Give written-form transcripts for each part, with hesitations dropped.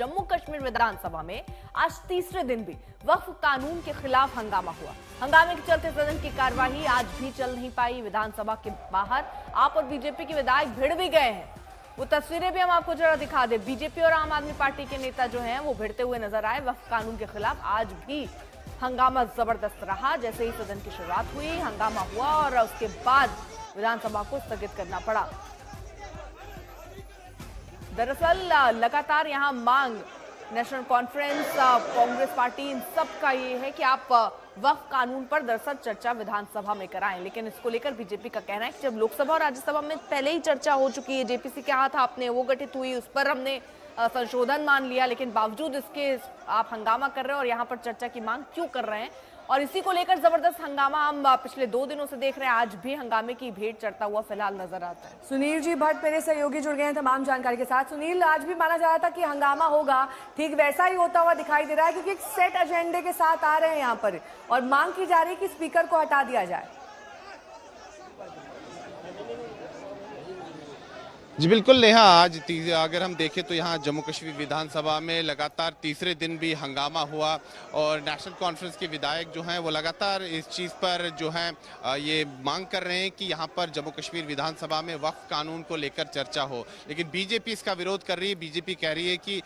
जम्मू कश्मीर विधानसभा में आज तीसरे दिन भी वक्फ कानून के खिलाफ हंगामा हुआ। हंगामे के चलते सदन की कार्यवाही आज भी चल नहीं पाई। विधानसभा के बाहर आप और बीजेपी के विधायक भिड़ भी गए हैं। वो तस्वीरें भी हम आपको जरा दिखा दें। बीजेपी और आम आदमी पार्टी के नेता जो हैं वो भिड़ते हुए नजर आए। वक्फ कानून के खिलाफ आज भी हंगामा जबरदस्त रहा। जैसे ही सदन की शुरुआत हुई हंगामा हुआ और उसके बाद विधानसभा को स्थगित करना पड़ा। दरअसल लगातार यहां मांग नेशनल कॉन्फ्रेंस, कांग्रेस पार्टी, इन सब का ये है कि आप वक्फ कानून पर दरअसल चर्चा विधानसभा में कराएं, लेकिन इसको लेकर बीजेपी का कहना है कि जब लोकसभा और राज्यसभा में पहले ही चर्चा हो चुकी है, जेपीसी के हाथ आपने वो गठित हुई, उस पर हमने संशोधन मान लिया, लेकिन बावजूद इसके आप हंगामा कर रहे हो और यहाँ पर चर्चा की मांग क्यों कर रहे हैं। और इसी को लेकर जबरदस्त हंगामा हम पिछले 2 दिनों से देख रहे हैं। आज भी हंगामे की भेंट चढ़ता हुआ फिलहाल नजर आता है। सुनील जी भट्ट मेरे सहयोगी जुड़ गए हैं तमाम जानकारी के साथ। सुनील, आज भी माना जा रहा था कि हंगामा होगा, ठीक वैसा ही होता हुआ दिखाई दे रहा है, क्योंकि एक सेट एजेंडे के साथ आ रहे हैं यहाँ पर और मांग की जा रही है कि स्पीकर को हटा दिया जाए। जी बिल्कुल नेहा, आज अगर हम देखें तो यहाँ जम्मू कश्मीर विधानसभा में लगातार तीसरे दिन भी हंगामा हुआ और नेशनल कॉन्फ्रेंस के विधायक जो हैं वो लगातार इस चीज़ पर जो है ये मांग कर रहे हैं कि यहाँ पर जम्मू कश्मीर विधानसभा में वक्फ कानून को लेकर चर्चा हो, लेकिन बीजेपी इसका विरोध कर रही है। बीजेपी कह रही है कि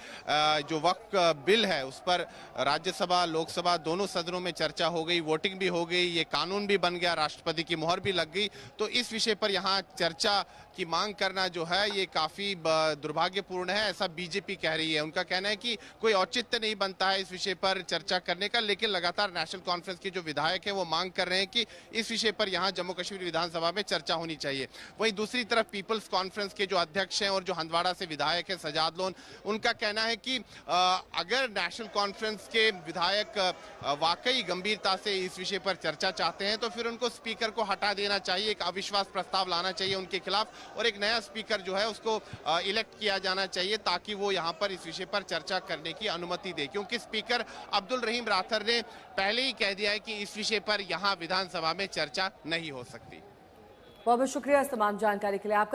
जो वक्फ बिल है उस पर राज्यसभा लोकसभा दोनों सदनों में चर्चा हो गई, वोटिंग भी हो गई, ये कानून भी बन गया, राष्ट्रपति की मोहर भी लग गई, तो इस विषय पर यहाँ चर्चा की मांग करना जो है ये काफी दुर्भाग्यपूर्ण है, ऐसा बीजेपी कह रही है। उनका कहना है कि कोई औचित्य नहीं बनता है इस विषय पर चर्चा करने का, लेकिन लगातार नेशनल कॉन्फ्रेंस के जो विधायक हैं वो मांग कर रहे हैं कि इस विषय पर यहाँ जम्मू कश्मीर विधानसभा में चर्चा होनी चाहिए। वहीं दूसरी तरफ पीपल्स कॉन्फ्रेंस के जो अध्यक्ष हैं और जो हंदवाड़ा से विधायक है सजाद लोन, उनका कहना है कि अगर नेशनल कॉन्फ्रेंस के विधायक वाकई गंभीरता से इस विषय पर चर्चा चाहते हैं तो फिर उनको स्पीकर को हटा देना चाहिए, एक अविश्वास प्रस्ताव लाना चाहिए उनके खिलाफ और एक नया स्पीकर जो है उसको इलेक्ट किया जाना चाहिए ताकि वो यहाँ पर इस विषय पर चर्चा करने की अनुमति दे, क्योंकि स्पीकर अब्दुल रहीम राथर ने पहले ही कह दिया है कि इस विषय पर यहाँ विधानसभा में चर्चा नहीं हो सकती। बहुत बहुत शुक्रिया इस तमाम जानकारी के लिए आपका।